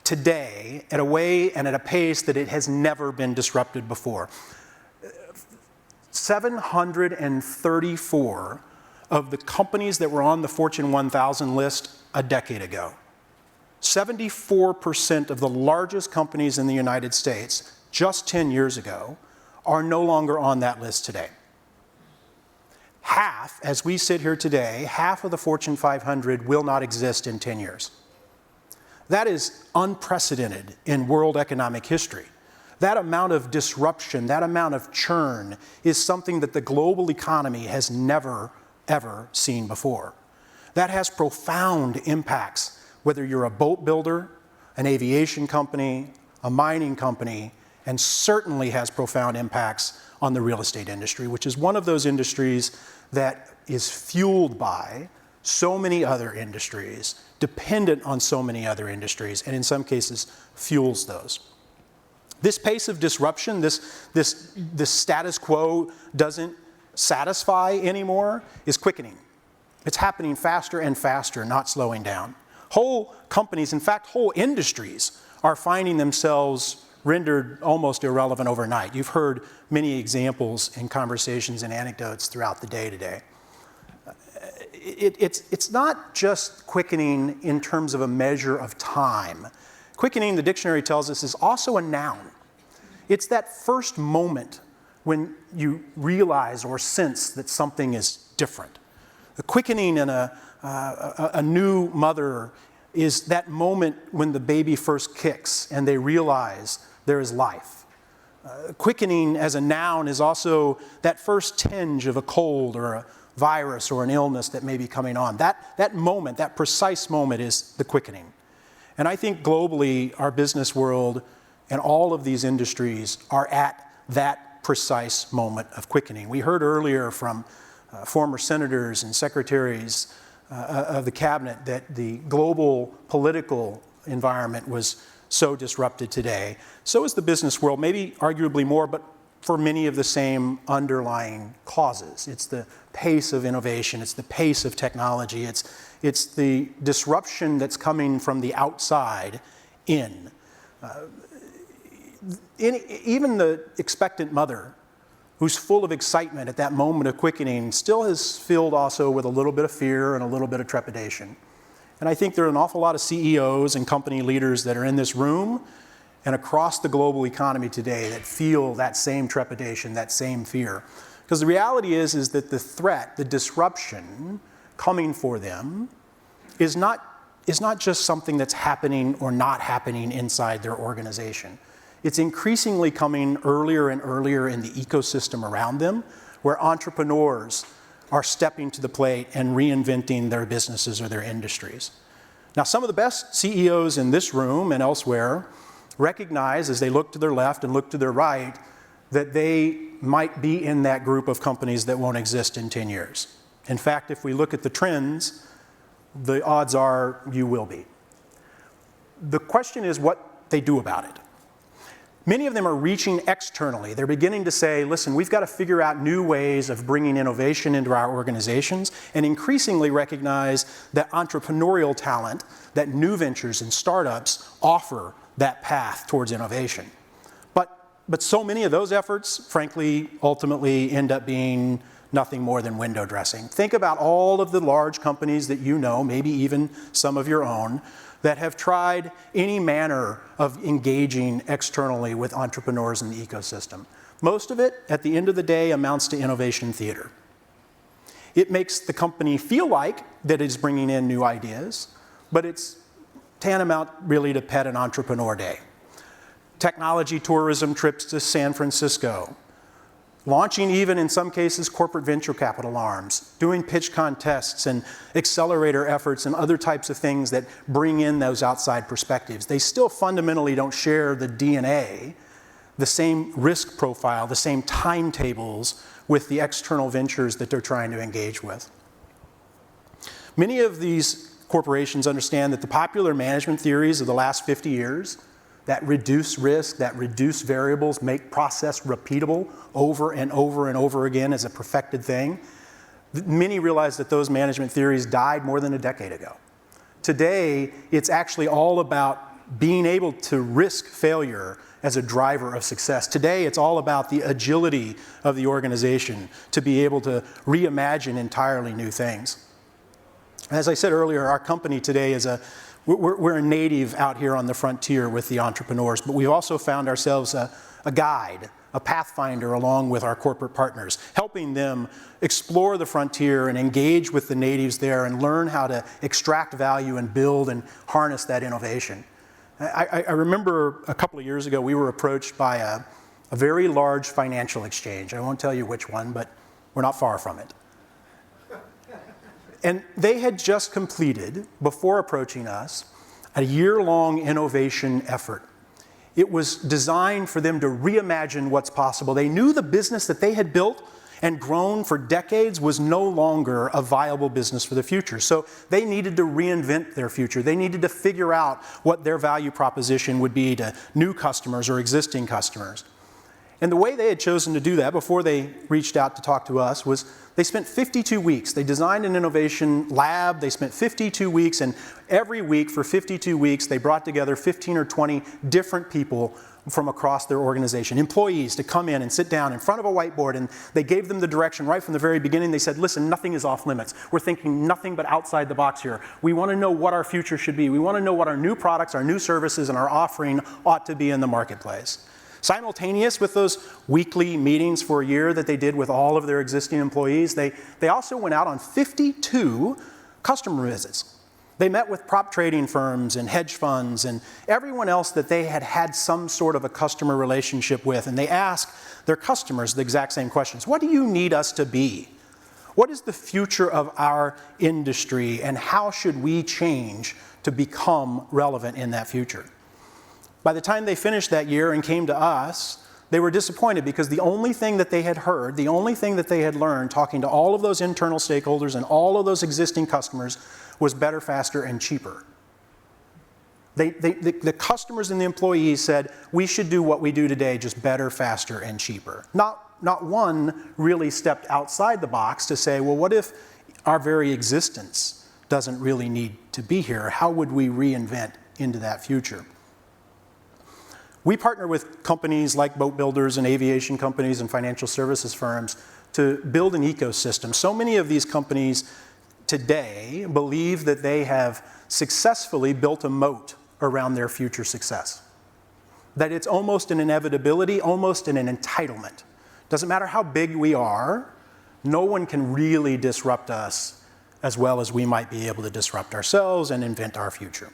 today at a way and at a pace that it has never been disrupted before. 734 of the companies that were on the Fortune 1000 list a decade ago. 74% of the largest companies in the United States just 10 years ago are no longer on that list today. Half, as we sit here today, half of the Fortune 500 will not exist in 10 years. That is unprecedented in world economic history. That amount of disruption, that amount of churn is something that the global economy has never, ever seen before. That has profound impacts, whether you're a boat builder, an aviation company, a mining company, and certainly has profound impacts on the real estate industry, which is one of those industries that is fueled by so many other industries, dependent on so many other industries, and in some cases fuels those. This pace of disruption, this status quo doesn't satisfy anymore, is quickening. It's happening faster and faster, not slowing down. Whole companies, in fact, whole industries are finding themselves rendered almost irrelevant overnight. You've heard many examples in conversations and anecdotes throughout the day today. It's not just quickening in terms of a measure of time. Quickening, the dictionary tells us, is also a noun. It's that first moment when you realize or sense that something is different. The quickening in a new mother is that moment when the baby first kicks and they realize there is life. Quickening as a noun is also that first tinge of a cold or a virus or an illness that may be coming on. That moment, that precise moment is the quickening. And I think globally, our business world and all of these industries are at that precise moment of quickening. We heard earlier from former senators and secretaries of the cabinet that the global political environment was so disrupted today. So is the business world, maybe arguably more, but for many of the same underlying causes. It's the pace of innovation, it's the pace of technology, it's the disruption that's coming from the outside in. Even the expectant mother who's full of excitement at that moment of quickening still is filled also with a little bit of fear and a little bit of trepidation. And I think there are an awful lot of CEOs and company leaders that are in this room and across the global economy today that feel that same trepidation, that same fear. Because the reality is that the threat, the disruption coming for them is not just something that's happening or not happening inside their organization. It's increasingly coming earlier and earlier in the ecosystem around them, where entrepreneurs are stepping to the plate and reinventing their businesses or their industries. Now, some of the best CEOs in this room and elsewhere recognize, as they look to their left and look to their right, that they might be in that group of companies that won't exist in 10 years. In fact, if we look at the trends, the odds are you will be. The question is what they do about it. Many of them are reaching externally. They're beginning to say, listen, we've got to figure out new ways of bringing innovation into our organizations and increasingly recognize that entrepreneurial talent, that new ventures and startups offer that path towards innovation. But so many of those efforts, frankly, ultimately end up being nothing more than window dressing. Think about all of the large companies that you know, maybe even some of your own, that have tried any manner of engaging externally with entrepreneurs in the ecosystem. Most of it, at the end of the day, amounts to innovation theater. It makes the company feel like that it's bringing in new ideas, but it's tantamount really to pet an entrepreneur day. Technology tourism trips to San Francisco, launching even in some cases corporate venture capital arms, doing pitch contests and accelerator efforts and other types of things that bring in those outside perspectives. They still fundamentally don't share the DNA, the same risk profile, the same timetables with the external ventures that they're trying to engage with. Many of these corporations understand that the popular management theories of the last 50 years that reduce risk, that reduce variables, make process repeatable over and over and over again as a perfected thing. Many realize that those management theories died more than a decade ago. Today, it's actually all about being able to risk failure as a driver of success. Today, it's all about the agility of the organization to be able to reimagine entirely new things. As I said earlier, our company today is we're a native out here on the frontier with the entrepreneurs, but we've also found ourselves a guide, a pathfinder along with our corporate partners, helping them explore the frontier and engage with the natives there and learn how to extract value and build and harness that innovation. I remember a couple of years ago, we were approached by a very large financial exchange. I won't tell you which one, but we're not far from it. And they had just completed, before approaching us, a year-long innovation effort. It was designed for them to reimagine what's possible. They knew the business that they had built and grown for decades was no longer a viable business for the future. So they needed to reinvent their future. They needed to figure out what their value proposition would be to new customers or existing customers. And the way they had chosen to do that before they reached out to talk to us was they spent 52 weeks. They designed an innovation lab. They spent 52 weeks, and every week for 52 weeks, they brought together 15 or 20 different people from across their organization, employees, to come in and sit down in front of a whiteboard, and they gave them the direction right from the very beginning. They said, listen, nothing is off limits. We're thinking nothing but outside the box here. We want to know what our future should be. We want to know what our new products, our new services, and our offering ought to be in the marketplace. Simultaneous with those weekly meetings for a year that they did with all of their existing employees, they also went out on 52 customer visits. They met with prop trading firms and hedge funds and everyone else that they had had some sort of a customer relationship with, and they asked their customers the exact same questions. What do you need us to be? What is the future of our industry, and how should we change to become relevant in that future? By the time they finished that year and came to us, they were disappointed because the only thing that they had heard, the only thing that they had learned talking to all of those internal stakeholders and all of those existing customers was better, faster, and cheaper. The customers and the employees said, we should do what we do today, just better, faster, and cheaper. Not one really stepped outside the box to say, well, what if our very existence doesn't really need to be here? How would we reinvent into that future? We partner with companies like boat builders and aviation companies and financial services firms to build an ecosystem. So many of these companies today believe that they have successfully built a moat around their future success. That it's almost an inevitability, almost an entitlement. Doesn't matter how big we are, no one can really disrupt us as well as we might be able to disrupt ourselves and invent our future.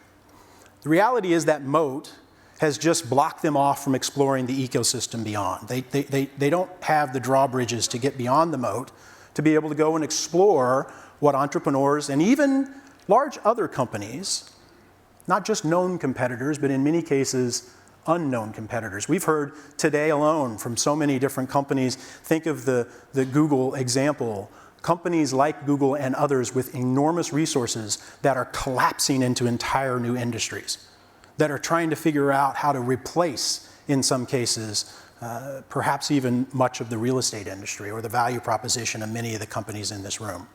The reality is that moat has just blocked them off from exploring the ecosystem beyond. They don't have the drawbridges to get beyond the moat to be able to go and explore what entrepreneurs and even large other companies, not just known competitors, but in many cases, unknown competitors. We've heard today alone from so many different companies. Think of the Google example. companies like Google and others with enormous resources that are collapsing into entire new industries, that are trying to figure out how to replace, in some cases, perhaps even much of the real estate industry or the value proposition of many of the companies in this room.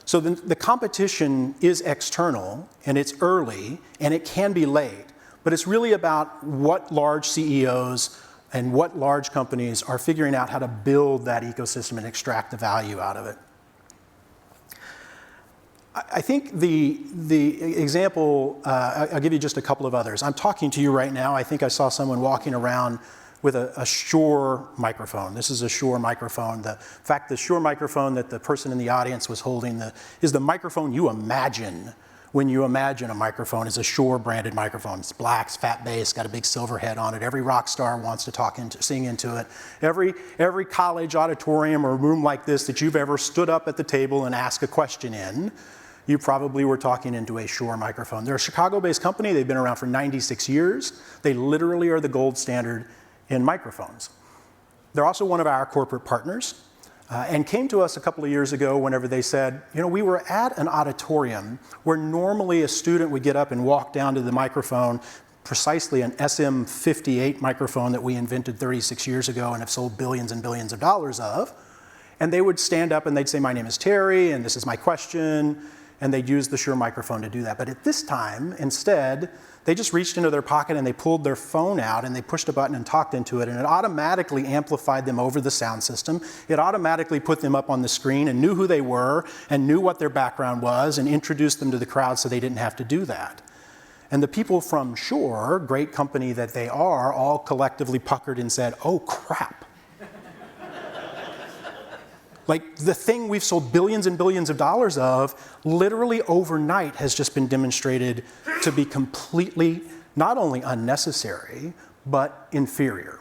So the competition is external, and it's early, and it can be late, but it's really about what large CEOs and what large companies are figuring out how to build that ecosystem and extract the value out of it. I think the example, I'll give you just a couple of others. I'm talking to you right now. I think I saw someone walking around with a Shure microphone. This is a Shure microphone. In fact, the Shure microphone that the person in the audience was holding is the microphone you imagine when you imagine a microphone is a Shure branded microphone. It's black, it's fat bass, got a big silver head on it. Every rock star wants to sing into it. Every college auditorium or room like this that you've ever stood up at the table and asked a question in, you probably were talking into a Shure microphone. They're a Chicago-based company. They've been around for 96 years. They literally are the gold standard in microphones. They're also one of our corporate partners and came to us a couple of years ago whenever they said, you know, we were at an auditorium where normally a student would get up and walk down to the microphone, precisely an SM58 microphone that we invented 36 years ago and have sold billions and billions of dollars of, and they would stand up and they'd say, my name is Terry and this is my question, and they'd use the Shure microphone to do that. But at this time, instead, they just reached into their pocket and they pulled their phone out and they pushed a button and talked into it, and it automatically amplified them over the sound system. It automatically put them up on the screen and knew who they were and knew what their background was and introduced them to the crowd so they didn't have to do that. And the people from Shure, great company that they are, all collectively puckered and said, oh crap. Like, the thing we've sold billions and billions of dollars of, literally overnight has just been demonstrated to be completely, not only unnecessary, but inferior.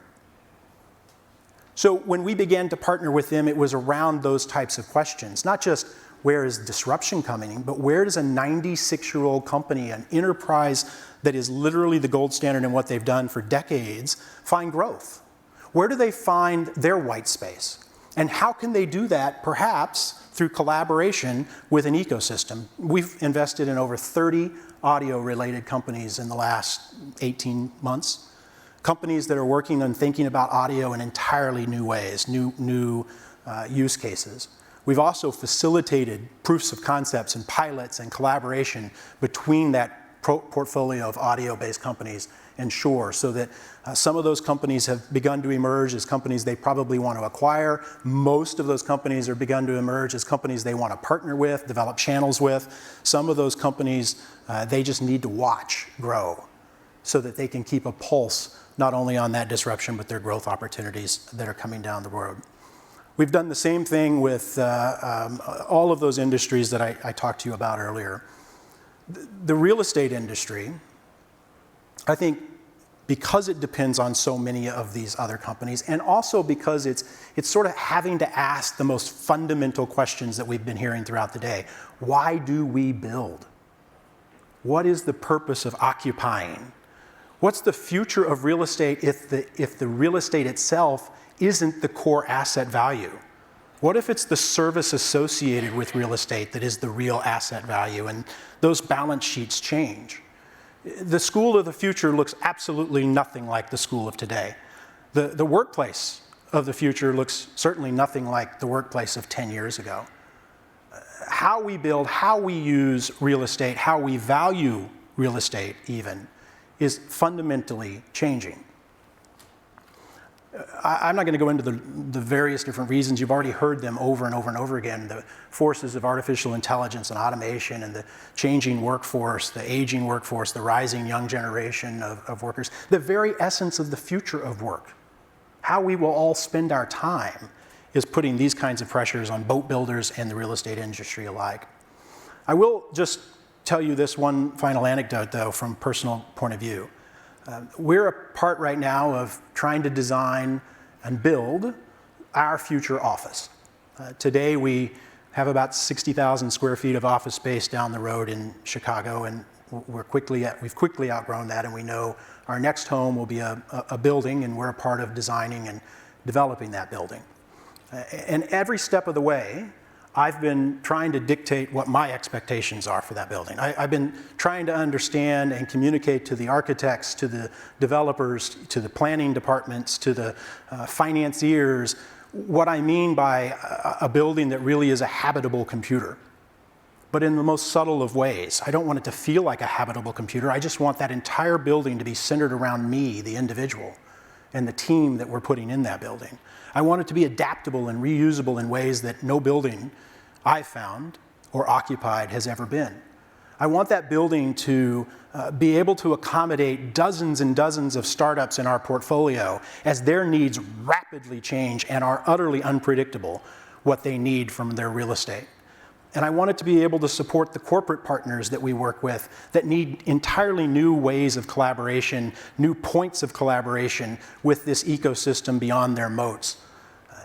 So when we began to partner with them, it was around those types of questions. Not just where is disruption coming, but where does a 96-year-old company, an enterprise that is literally the gold standard in what they've done for decades, find growth? Where do they find their white space? And how can they do that, perhaps through collaboration with an ecosystem? We've invested in over 30 audio-related companies in the last 18 months. Companies that are working on thinking about audio in entirely new ways, new use cases. We've also facilitated proofs of concepts and pilots and collaboration between that portfolio of audio-based companies and Shure, so that some of those companies have begun to emerge as companies they probably want to acquire. Most of those companies are begun to emerge as companies they want to partner with, develop channels with. Some of those companies, they just need to watch grow so that they can keep a pulse not only on that disruption, but their growth opportunities that are coming down the road. We've done the same thing with all of those industries that I talked to you about earlier. The real estate industry, I think, because it depends on so many of these other companies, and also because it's sort of having to ask the most fundamental questions that we've been hearing throughout the day. Why do we build? What is the purpose of occupying? What's the future of real estate if the real estate itself isn't the core asset value? What if it's the service associated with real estate that is the real asset value, and those balance sheets change? The school of the future looks absolutely nothing like the school of today. The workplace of the future looks certainly nothing like the workplace of 10 years ago. How we build, how we use real estate, how we value real estate even, is fundamentally changing. I'm not going to go into the various different reasons. You've already heard them over and over and over again. The forces of artificial intelligence and automation and the changing workforce, the aging workforce, the rising young generation of workers, the very essence of the future of work. How we will all spend our time is putting these kinds of pressures on boat builders and the real estate industry alike. I will just tell you this one final anecdote, though, from a personal point of view. We're a part right now of trying to design and build our future office. Today we have about 60,000 square feet of office space down the road in Chicago, and we've quickly outgrown that, and we know our next home will be a building, and we're a part of designing and developing that building. And every step of the way, I've been trying to dictate what my expectations are for that building. I've been trying to understand and communicate to the architects, to the developers, to the planning departments, to the financiers, what I mean by a building that really is a habitable computer, but in the most subtle of ways. I don't want it to feel like a habitable computer. I just want that entire building to be centered around me, the individual, and the team that we're putting in that building. I want it to be adaptable and reusable in ways that no building I've found or occupied has ever been. I want that building to be able to accommodate dozens and dozens of startups in our portfolio as their needs rapidly change and are utterly unpredictable what they need from their real estate. And I want it to be able to support the corporate partners that we work with that need entirely new ways of collaboration, new points of collaboration with this ecosystem beyond their moats.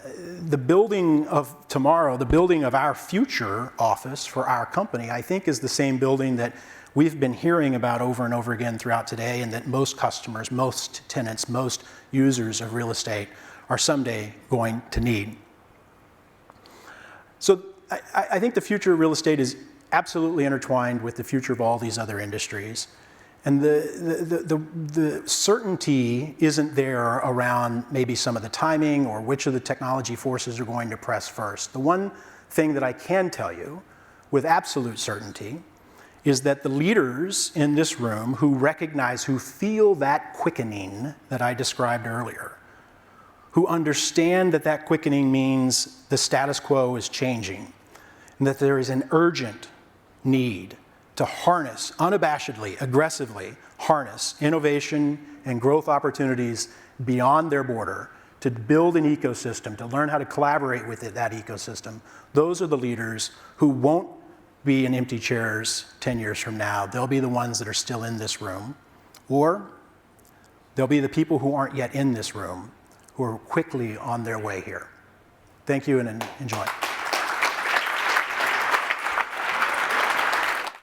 The building of tomorrow, the building of our future office for our company, I think is the same building that we've been hearing about over and over again throughout today, and that most customers, most tenants, most users of real estate are someday going to need. So I think the future of real estate is absolutely intertwined with the future of all these other industries. And the certainty isn't there around maybe some of the timing or which of the technology forces are going to press first. The one thing that I can tell you with absolute certainty is that the leaders in this room who recognize, who feel that quickening that I described earlier, who understand that that quickening means the status quo is changing, and that there is an urgent need to harness, unabashedly, aggressively harness innovation and growth opportunities beyond their border, to build an ecosystem, to learn how to collaborate with that ecosystem. Those are the leaders who won't be in empty chairs 10 years from now. They'll be the ones that are still in this room. Or they'll be the people who aren't yet in this room, who are quickly on their way here. Thank you and enjoy.